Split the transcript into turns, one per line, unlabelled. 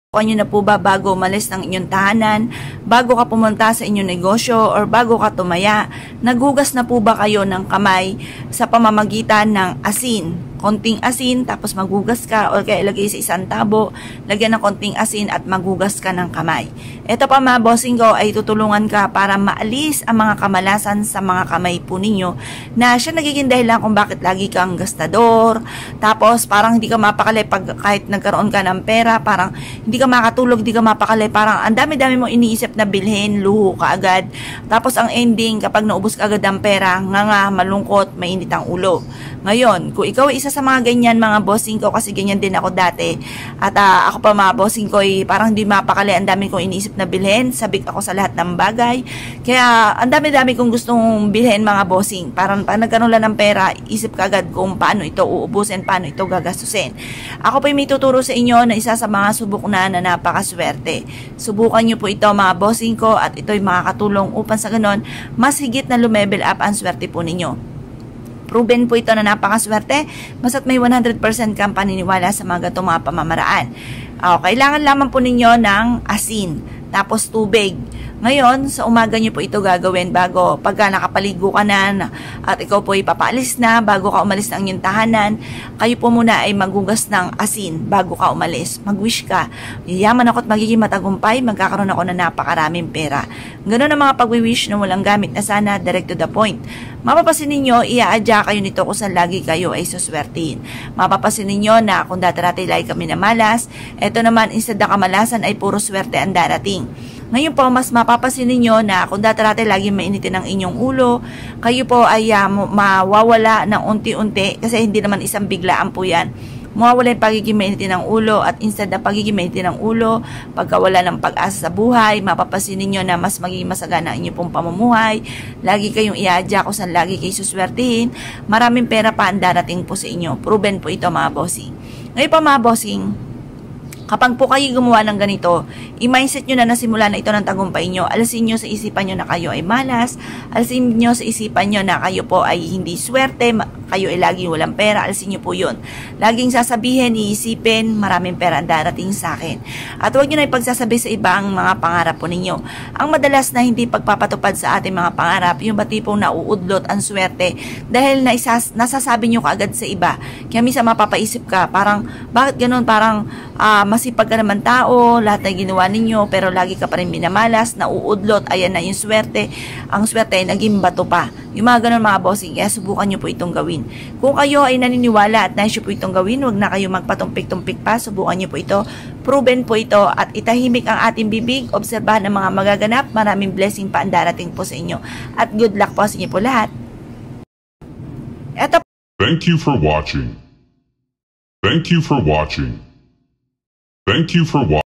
Nyo na po ba bago umalis ng inyong tahanan, bago ka pumunta sa inyong negosyo, or bago ka tumaya, naghugas na po ba kayo ng kamay sa pamamagitan ng asin? Konting asin, tapos maghugas ka, o kaya ilagay sa isang tabo, lagyan ng konting asin at maghugas ka ng kamay. Ito pa mga bossing ko ay tutulungan ka para maalis ang mga kamalasan sa mga kamay po ninyo na siya nagiging dahilan kung bakit lagi kang gastador, tapos parang hindi ka mapakali pag kahit nagkaroon ka ng pera, parang hindi ka makatulog, hindi ka mapakali, parang ang dami-dami mo iniisip na bilhin, luho ka agad. Tapos ang ending, kapag naubos ka agad ang pera, nga malungkot, mainit ang ulo. Ngayon, kung ikaw ay isa sa mga ganyan mga bossing ko, kasi ganyan din ako dati, at ako pa mga bossing ko ay parang hindi mapakali, ang dami kong iniisip na bilhin, sabik ako sa lahat ng bagay, kaya ang dami-dami kong gustong bilhin mga bossing, parang pag nagkaroon lang ng pera, isip ka agad kung paano ito uubusin, paano ito gagastusin. Ako pa may tuturo sa inyo na isa sa mga subok na napakaswerte. Subukan nyo po ito mga bossing ko, at ito'y makakatulong upang sa ganon, mas higit na lumevel up ang swerte po ninyo. Proven po ito na napakaswerte, basta't may 100% kang paniniwala sa mga gatong mga pamamaraan. Kailangan lamang po ninyo ng asin, tapos tubig. Ngayon, sa umaga nyo po ito gagawin bago pagka nakapaligo ka na at ikaw po ay papaalis na, bago ka umalis ng inyong tahanan, kayo po muna ay maghugas ng asin bago ka umalis. Mag-wish ka, yayaman ako at magiging matagumpay, magkakaroon ako na napakaraming pera. Ganun ang mga pag-wish na walang gamit na sana, direct to the point. Mapapasin ninyo, iaadya kayo nito kung saan lagi kayo ay suswertin. Mapapasin ninyo na kung dati-dati lagi kami na malas, eto naman instead na kamalasan ay puro swerte ang darating. Ngayon po, mas mapapasin ninyo na kung dati-dati lagi mainitin ang inyong ulo, kayo po ay mawawala ng unti-unti, kasi hindi naman isang biglaan po yan. Mawawala yung pagiging mainitin ng ulo, at instead na pagiging mainitin ng ulo, pagkawala ng pag-asa sa buhay, mapapasin ninyo na mas magiging masagana ang inyong pong pamumuhay, lagi kayong iadya kung saan lagi kayo suswertihin, maraming pera pa ang darating po sa inyo. Proven po ito mga bossing. Ngayon pa mga bossing, kapag po kayo gumawa ng ganito, i-mindset nyo na nasimula na ito ng tagumpay nyo. Alasin nyo sa isipan nyo na kayo ay malas. Alasin nyo sa isipan nyo na kayo po ay hindi swerte. Kayo ay laging walang pera. Alasin nyo po yun. Laging sasabihin, iisipin, maraming pera ang darating sa akin. At huwag nyo na ipagsasabi sa iba ang mga pangarap po ninyo. Ang madalas na hindi pagpapatupad sa ating mga pangarap, yung ba tipong nauudlot ang swerte dahil nasasabi nyo kaagad sa iba. Kaya minsan mapapaisip ka, parang, bakit ganun? Parang, masipag ka naman tao, lahat na ginawa ninyo, pero lagi ka pa rin minamalas, nauudlot, ayan na yung swerte. Ang swerte ay naging bato pa. Yung mga ganun mga bossing, kaya subukan nyo po itong gawin. Kung kayo ay naniniwala at nais po itong gawin, huwag na kayo magpatumpik-tumpik pa, subukan nyo po ito. Proven po ito, at itahimik ang ating bibig, obserbahan ang mga magaganap, maraming blessing pa ang darating po sa inyo. At good luck po sa inyo po lahat. Eto.
Thank you for watching. Thank you for watching. Thank you for watching.